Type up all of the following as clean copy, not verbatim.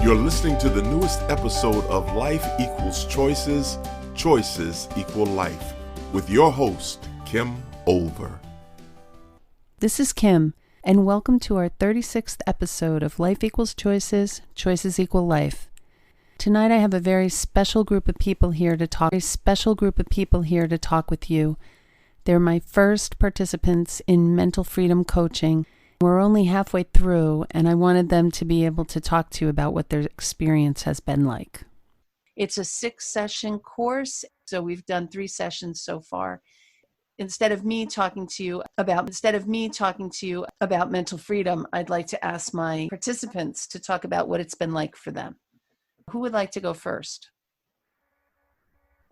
You're listening to the newest episode of Life Equals Choices, Choices Equal Life, with your host, Kim Olver. This is Kim, and welcome to our 36th episode of Life Equals Choices, Choices Equal Life. Tonight I have a very special group of people here to talk with you. They're my first participants in mental freedom coaching. We're only halfway through, and I wanted them to be able to talk to you about what their experience has been like. It's a 6-session course, so we've done 3 sessions so far. Instead of me talking to you about mental freedom, I'd like to ask my participants to talk about what it's been like for them. Who would like to go first?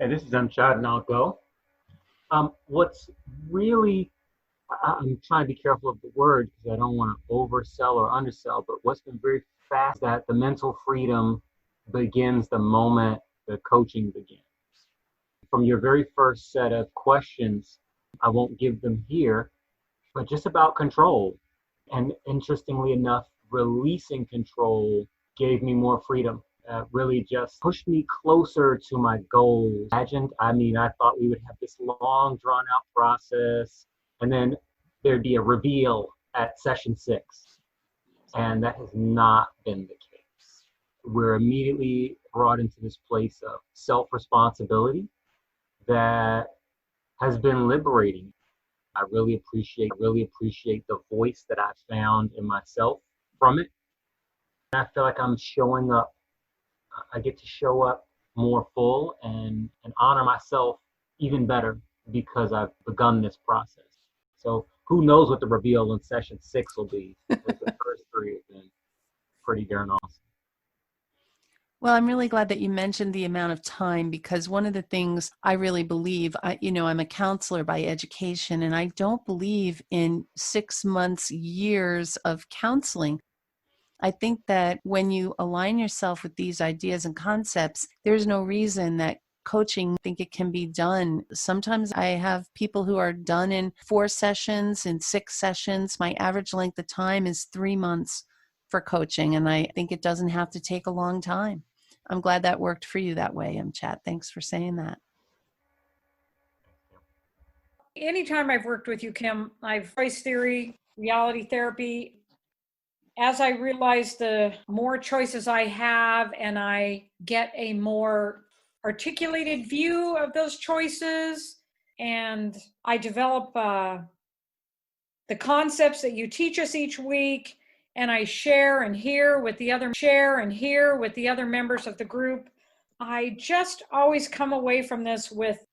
Hey, this is Untitled, and I'll go. I'm trying to be careful of the word because I don't want to oversell or undersell, but what's been very fast is that the mental freedom begins the moment the coaching begins. From your very first set of questions, I won't give them here, but just about control. And interestingly enough, releasing control gave me more freedom. Really just pushed me closer to my goals. I thought we would have this long, drawn-out process, and then there'd be a reveal at session 6. And that has not been the case. We're immediately brought into this place of self-responsibility that has been liberating. I really appreciate the voice that I found in myself from it. And I feel like I'm showing up. I get to show up more full and honor myself even better because I've begun this process. So who knows what the reveal in session 6 will be, because the first 3 have been pretty darn awesome. Well, I'm really glad that you mentioned the amount of time, because one of the things I really believe, I'm a counselor by education, and I don't believe in 6 months, years of counseling. I think that when you align yourself with these ideas and concepts, there's no reason that coaching, I think it can be done. Sometimes I have people who are done in 4 sessions, in 6 sessions. My average length of time is 3 months for coaching, and I think it doesn't have to take a long time. I'm glad that worked for you that way, Chat. Thanks for saying that. Anytime I've worked with you, Kim, I've choice theory, reality therapy. As I realize the more choices I have and I get a more articulated view of those choices, and I develop the concepts that you teach us each week, and I share and hear with the other members of the group, I just always come away from this with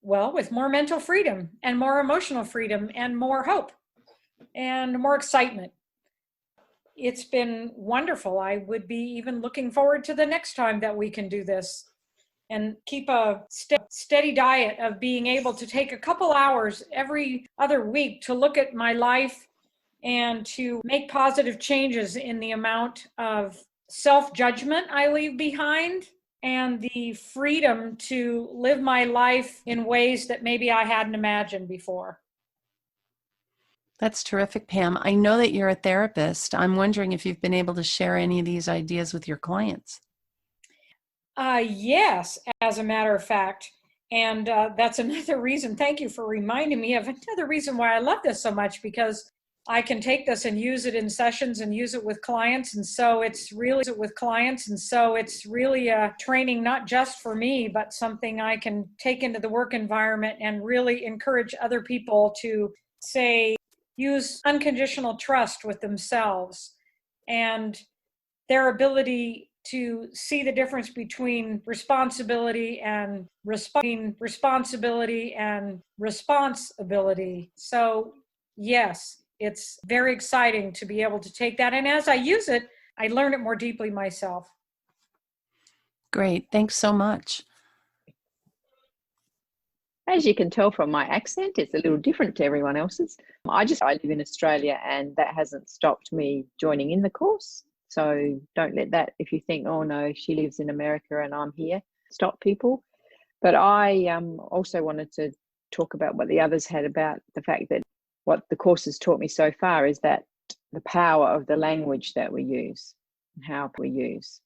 more mental freedom and more emotional freedom and more hope and more excitement. It's been wonderful. I would be even looking forward to the next time that we can do this and keep a steady diet of being able to take a couple hours every other week to look at my life and to make positive changes in the amount of self-judgment I leave behind and the freedom to live my life in ways that maybe I hadn't imagined before. That's terrific, Pam. I know that you're a therapist. I'm wondering if you've been able to share any of these ideas with your clients. Yes, as a matter of fact. And that's another reason, thank you for reminding me of another reason why I love this so much, because I can take this and use it in sessions and use it with clients. And so it's really a training, not just for me, but something I can take into the work environment and really encourage other people to use unconditional trust with themselves and their ability to see the difference between responsibility and responsibility. So yes, it's very exciting to be able to take that. And as I use it, I learn it more deeply myself. Great. Thanks so much. As you can tell from my accent, it's a little different to everyone else's. I live in Australia, and that hasn't stopped me joining in the course. So don't let that, if you think, oh no, she lives in America and I'm here, stop people. But I also wanted to talk about what the others had about the fact that what the course has taught me so far is that the power of the language that we use and how we use.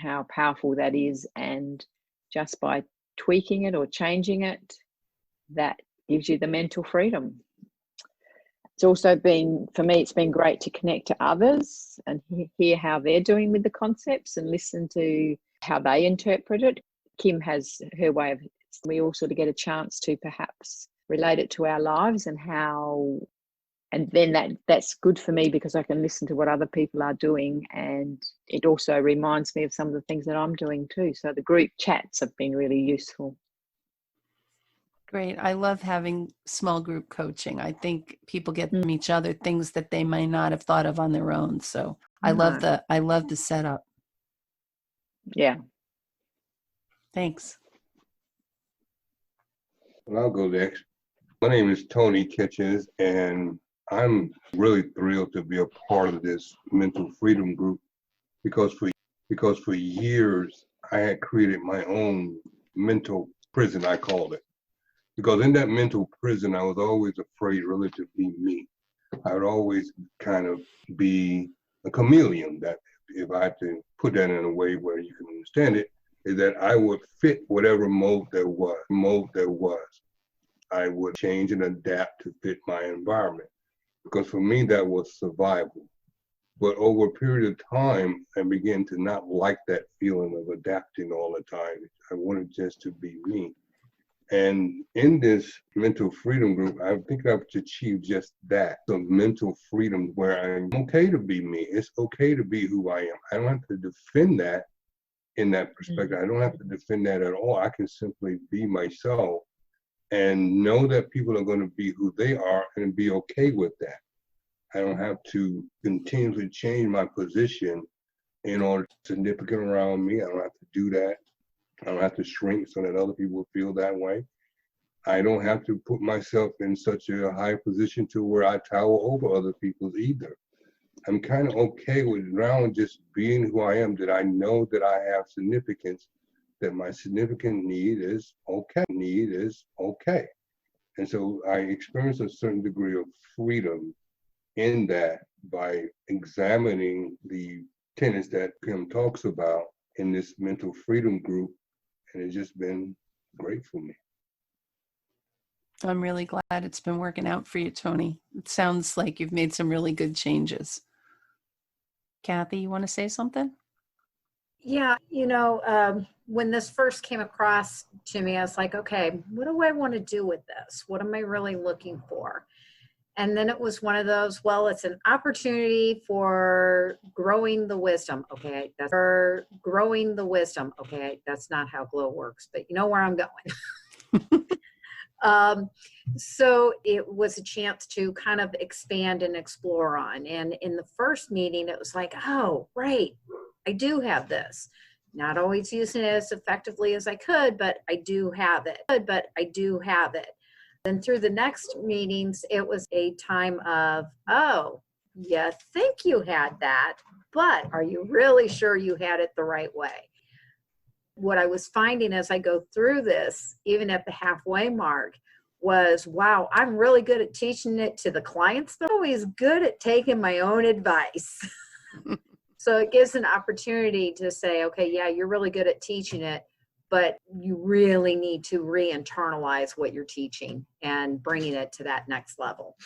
how powerful that is. And just by tweaking it or changing it, that gives you the mental freedom. It's also been, for me, it's been great to connect to others and hear how they're doing with the concepts and listen to how they interpret it. Kim has her way of, we all sort of get a chance to perhaps relate it to our lives and how, and then that's good for me because I can listen to what other people are doing, and it also reminds me of some of the things that I'm doing too. So the group chats have been really useful. Great. I love having small group coaching. I think people get from each other things that they might not have thought of on their own. So I love the setup. Yeah. Thanks. Well, I'll go next. My name is Tony Kitchens, and I'm really thrilled to be a part of this mental freedom group because for years I had created my own mental prison, I called it. Because in that mental prison, I was always afraid really to be me. I would always kind of be a chameleon, that if I had to put that in a way where you can understand it, is that I would fit whatever mold there was. I would change and adapt to fit my environment. Because for me, that was survival. But over a period of time, I began to not like that feeling of adapting all the time. I wanted just to be me. And in this mental freedom group, I think I've achieved just that, some mental freedom where I'm okay to be me. It's okay to be who I am. I don't have to defend that in that perspective. I don't have to defend that at all. I can simply be myself and know that people are going to be who they are and be okay with that. I don't have to continually change my position in order to be significant around me. I don't have to do that. I don't have to shrink so that other people feel that way. I don't have to put myself in such a high position to where I tower over other people's either. I'm kind of okay with now just being who I am, that I know that I have significance, that my significant need is okay. And so I experience a certain degree of freedom in that by examining the tenets that Kim talks about in this mental freedom group. And it's just been great for me. I'm really glad it's been working out for you, Tony. It sounds like you've made some really good changes. Kathy, you want to say something? Yeah, when this first came across to me, I was like, okay, what do I want to do with this? What am I really looking for? And then it was one of those, well, it's an opportunity for growing the wisdom. Okay, that's for growing the wisdom. Okay, that's not how GLOW works, but you know where I'm going. So it was a chance to kind of expand and explore on. And in the first meeting, it was like, oh, right, I do have this. Not always using it as effectively as I could, but I do have it. Then through the next meetings, it was a time of, oh, you think you had that, but are you really sure you had it the right way? What I was finding as I go through this, even at the halfway mark, was, wow, I'm really good at teaching it to the clients. They're always good at taking my own advice. So it gives an opportunity to say, okay, yeah, you're really good at teaching it, but you really need to re-internalize what you're teaching and bringing it to that next level.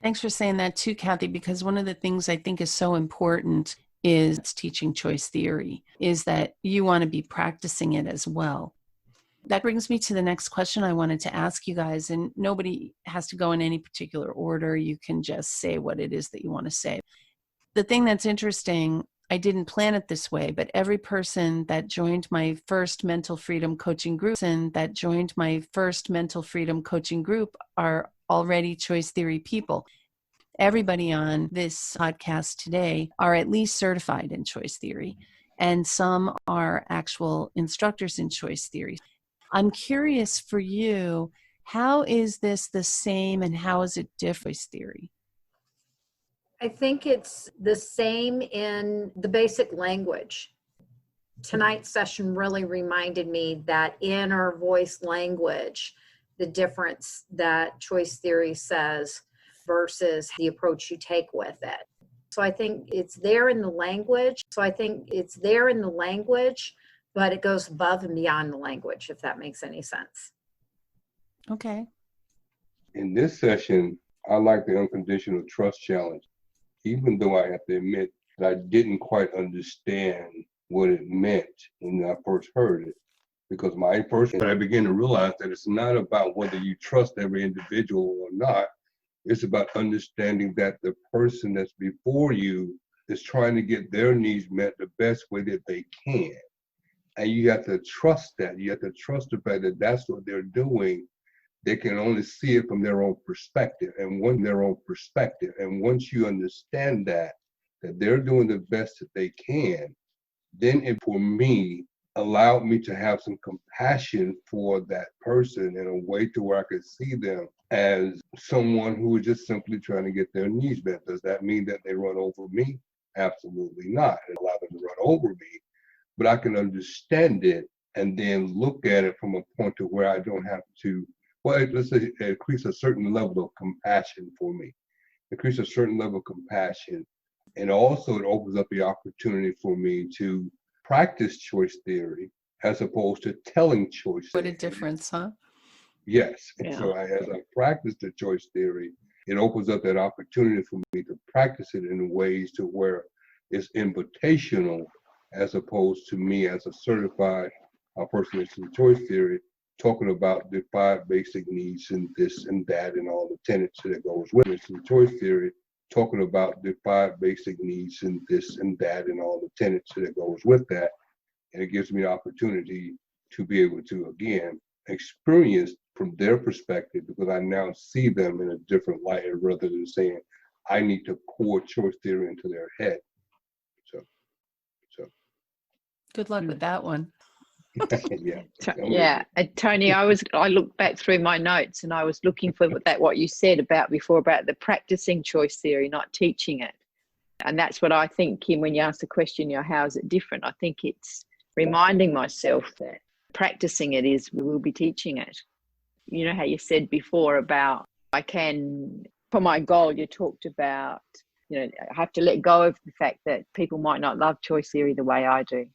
Thanks for saying that too, Kathy, because one of the things I think is so important is teaching choice theory, is that you want to be practicing it as well. That brings me to the next question I wanted to ask you guys, and nobody has to go in any particular order. You can just say what it is that you want to say. The thing that's interesting, I didn't plan it this way, but every person that joined my first mental freedom coaching group are already choice theory people. Everybody on this podcast today are at least certified in choice theory, and some are actual instructors in choice theory. I'm curious for you, how is this the same and how is it different choice theory? I think it's the same in the basic language. Tonight's session really reminded me that inner voice language, the difference that choice theory says versus the approach you take with it. So I think it's there in the language. But it goes above and beyond the language, if that makes any sense. Okay. In this session, I like the unconditional trust challenge, even though I have to admit that I didn't quite understand what it meant when I first heard it. Because I began to realize that it's not about whether you trust every individual or not. It's about understanding that the person that's before you is trying to get their needs met the best way that they can. And you have to trust that. You have to trust the fact that that's what they're doing. They can only see it from their own perspective. And once you understand that they're doing the best that they can, then it, for me, allowed me to have some compassion for that person in a way to where I could see them as someone who is just simply trying to get their needs met. Does that mean that they run over me? Absolutely not. It allows them to run over me. But I can understand it and then look at it from a point to where I don't have to, let's say increase a certain level of compassion for me. Increase a certain level of compassion. And also it opens up the opportunity for me to practice choice theory as opposed to telling choice theory. What a difference, huh? Yes. And Yeah. so as I practice the choice theory, it opens up that opportunity for me to practice it in ways to where it's invitational, as opposed to me as a certified person in choice theory, talking about the 5 basic needs and this and that and all the tenets that goes with it. In choice theory, talking about the 5 basic needs and this and that and all the tenets that goes with that. And it gives me the opportunity to be able to, again, experience from their perspective, because I now see them in a different light rather than saying, I need to pour choice theory into their head. So. Good luck with that one. Yeah. Yeah, Tony, I looked back through my notes and I was looking for what you said before about the practicing choice theory, not teaching it. And that's what I think, Kim, when you ask the question, how is it different? I think it's reminding myself that practicing it is, we will be teaching it. You know how you said before about, for my goal, you talked about, I have to let go of the fact that people might not love choice theory the way I do.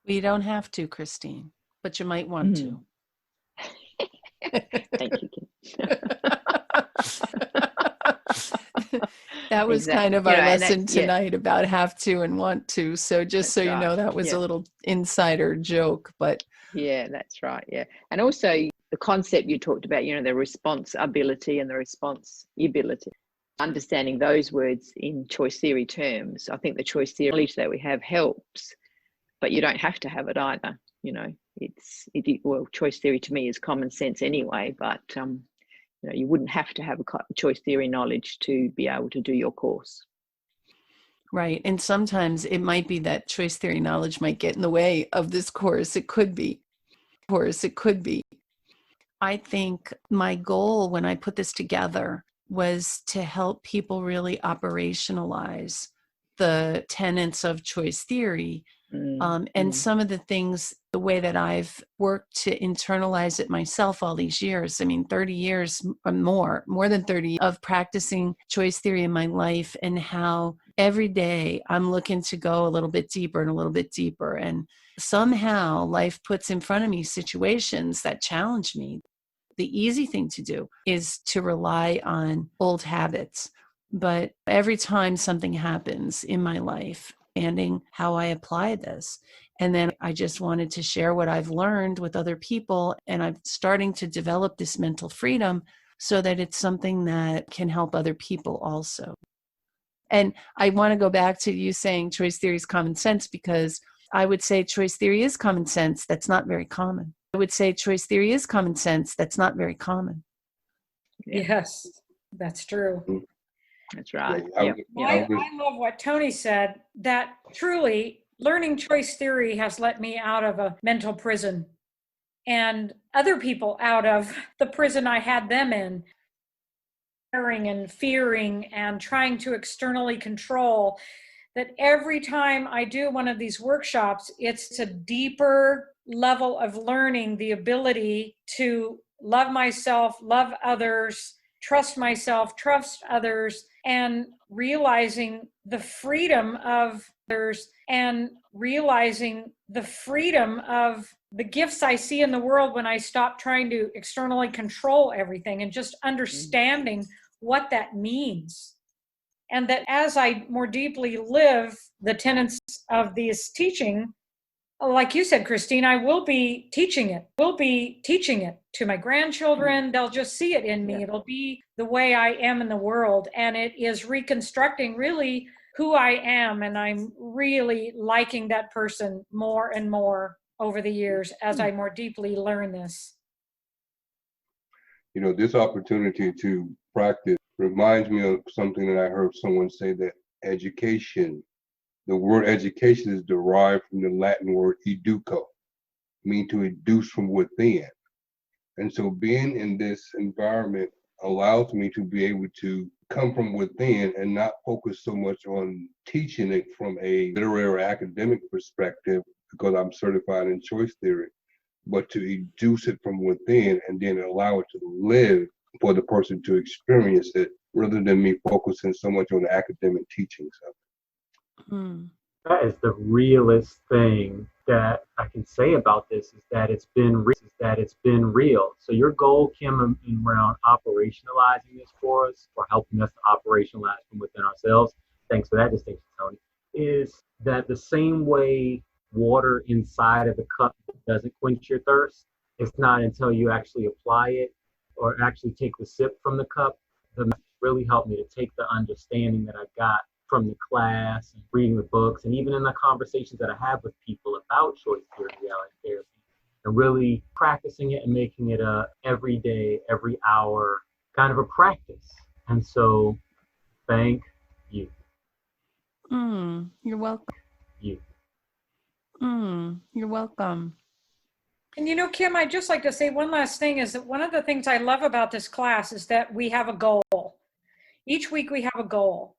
Well, you don't have to, Christine, but you might want to. Thank you, Kim. That was Exactly. kind of our lesson tonight about have to and want to. So just so you know, that was a little insider joke, but. Yeah, that's right. Yeah. And also the concept you talked about, the responsibility and the responsibility. Understanding those words in choice theory terms, I think the choice theory knowledge that we have helps, but you don't have to have it either. Choice theory to me is common sense anyway, but you wouldn't have to have a choice theory knowledge to be able to do your course. Right. And sometimes it might be that choice theory knowledge might get in the way of this course. It could be. I think my goal when I put this together was to help people really operationalize the tenets of choice theory. And some of the things, the way that I've worked to internalize it myself all these years, 30 years or more than 30 of practicing choice theory in my life, and how every day I'm looking to go a little bit deeper and a little bit deeper. And somehow life puts in front of me situations that challenge me. The easy thing to do is to rely on old habits. But every time something happens in my life, understanding how I apply this. And then I just wanted to share what I've learned with other people. And I'm starting to develop this mental freedom so that it's something that can help other people also. And I want to go back to you saying choice theory is common sense, because I would say choice theory is common sense. That's not very common. Yes, that's true. That's right. I love what Tony said, that truly learning choice theory has let me out of a mental prison and other people out of the prison I had them in, and fearing and trying to externally control. That every time I do one of these workshops, it's a deeper level of learning the ability to love myself, love others, trust myself, trust others, and realizing the freedom of others, and realizing the freedom of the gifts I see in the world when I stop trying to externally control everything, and just understanding what that means. And that as I more deeply live the tenets of this teaching, like you said, Christine, I will be teaching it. We'll be teaching it to my grandchildren. They'll just see it in me. Yeah. It'll be the way I am in the world. And it is reconstructing really who I am. And I'm really liking that person more and more over the years as I more deeply learn this. You know, this opportunity to practice reminds me of something that I heard someone say, that education, the word education is derived from the Latin word educo, meaning to educe from within. And so being in this environment allows me to be able to come from within and not focus so much on teaching it from a literary or academic perspective, because I'm certified in choice theory, but to educe it from within and then allow it to live for the person to experience it, rather than me focusing so much on the academic teachings of it. That is the realest thing that I can say about this, is that it's been real. So your goal, Kim, around operationalizing this for us, or helping us to operationalize from within ourselves, thanks for that distinction, Tony, is that the same way water inside of the cup doesn't quench your thirst, it's not until you actually apply it or actually take the sip from the cup. That really helped me to take the understanding that I got from the class and reading the books, and even in the conversations that I have with people about choice theory, reality therapy, and really practicing it and making it a every day, every hour kind of a practice. And so, thank you. You're welcome. You're welcome. And you know, Kim, I'd just like to say one last thing, is that one of the things I love about this class is that we have a goal. Each week we have a goal.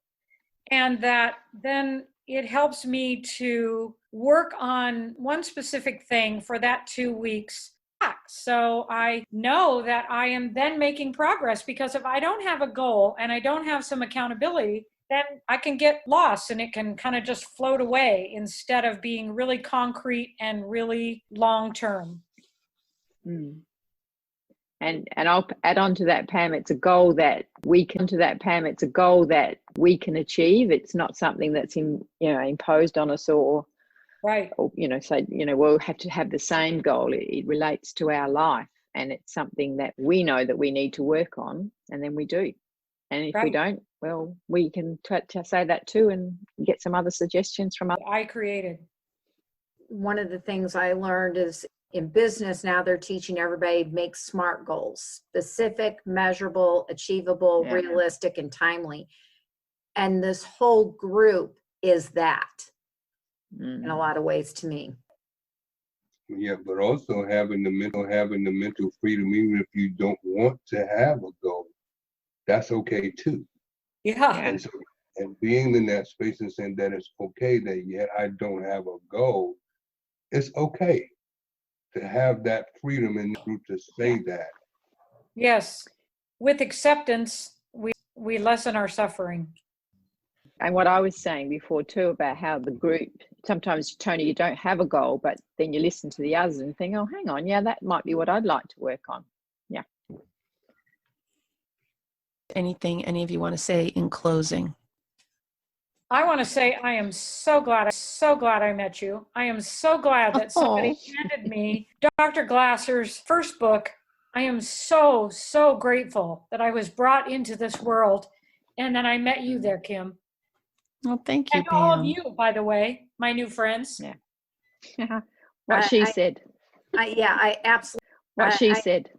And that then it helps me to work on one specific thing for that 2 weeks. So I know that I am then making progress, because if I don't have a goal and I don't have some accountability, then I can get lost and it can kind of just float away instead of being really concrete and really long-term. And I'll add on to that, Pam. It's a goal that we can achieve. It's not something that's imposed on us, or right, or say we'll have to have the same goal. It relates to our life, and it's something that we know that we need to work on, and then we do. And if we don't, well, we can say that too, and get some other suggestions from others. I created. One of the things I learned is, in business now, they're teaching everybody make SMART goals: specific, measurable, achievable, realistic, and timely. And this whole group is that in a lot of ways to me. Yeah, but also having the mental freedom, even if you don't want to have a goal, that's okay too. Yeah. And so, and being in that space and saying that it's okay that yet I don't have a goal, it's okay to have that freedom in the group to say that. Yes. With acceptance, we lessen our suffering. And what I was saying before too, about how the group, sometimes, Tony, you don't have a goal, but then you listen to the others and think, oh, hang on, yeah, that might be what I'd like to work on. Yeah. Anything any of you want to say in closing? I want to say I am so glad I met you. I am so glad that somebody handed me Dr. Glasser's first book. I am so, so grateful that I was brought into this world, and then I met you there, Kim. Well, thank you, and Pam. all of you, by the way, my new friends. Yeah. What she said. I absolutely. What she said.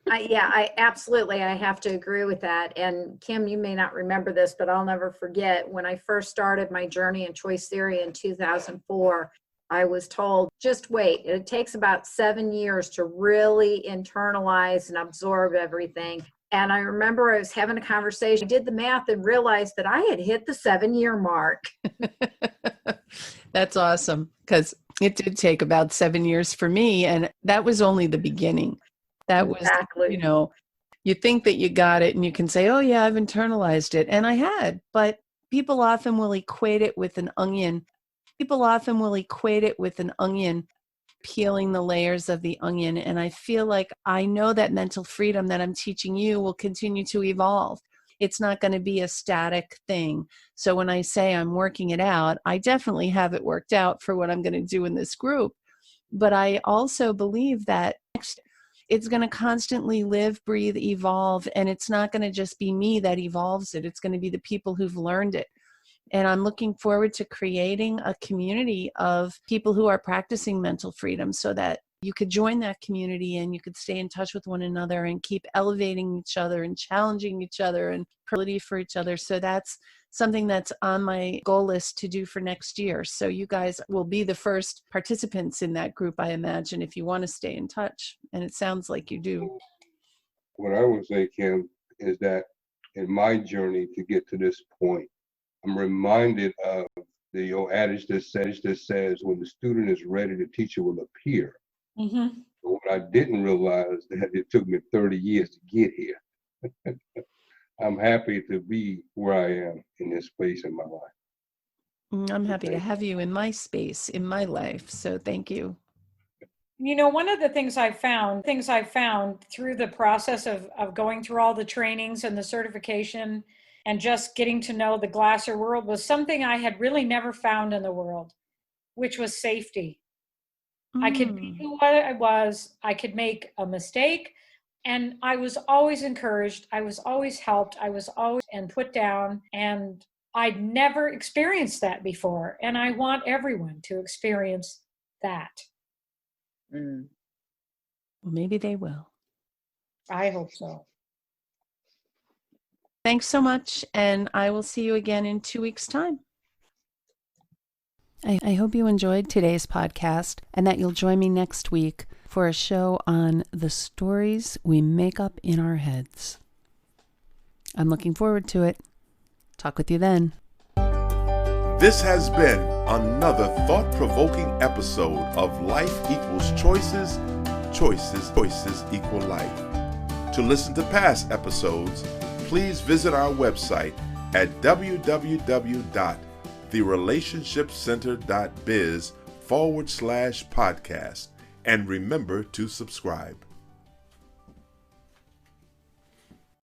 I absolutely, I have to agree with that. And Kim, you may not remember this, but I'll never forget when I first started my journey in choice theory in 2004, I was told, just wait. It takes about 7 years to really internalize and absorb everything. And I remember I was having a conversation, I did the math and realized that I had hit the 7-year mark. That's awesome, because it did take about 7 years for me. And that was only the beginning. That was, Exactly. You think that you got it and you can say, oh yeah, I've internalized it. And I had, but people often will equate it with an onion. People often will equate it with an onion, peeling the layers of the onion. And I feel like I know that mental freedom that I'm teaching you will continue to evolve. It's not going to be a static thing. So when I say I'm working it out, I definitely have it worked out for what I'm going to do in this group. But I also believe that it's going to constantly live, breathe, evolve. And it's not going to just be me that evolves it. It's going to be the people who've learned it. And I'm looking forward to creating a community of people who are practicing mental freedom so that you could join that community and you could stay in touch with one another and keep elevating each other and challenging each other and ability for each other. So that's something that's on my goal list to do for next year. So you guys will be the first participants in that group, I imagine, if you want to stay in touch. And it sounds like you do. What I would say, Kim, is that in my journey to get to this point, I'm reminded of the old adage that says, when the student is ready, the teacher will appear. Mm-hmm. But what I didn't realize that it took me 30 years to get here. I'm happy to be where I am in this space in my life. I'm happy to have you in my space, in my life. So thank you. You know, one of the things I found through the process of going through all the trainings and the certification and just getting to know the Glasser world was something I had really never found in the world, which was safety. I could be who I was, I could make a mistake, and I was always encouraged, I was always helped, I was always and put down, and I'd never experienced that before. And I want everyone to experience that. Well, maybe they will. I hope so. Thanks so much, and I will see you again in 2 weeks' time. I hope you enjoyed today's podcast and that you'll join me next week for a show on the stories we make up in our heads. I'm looking forward to it. Talk with you then. This has been another thought-provoking episode of Life Equals Choices, Choices Equal Life. To listen to past episodes, please visit our website at www.therelationshipcenter.biz/podcast and remember to subscribe.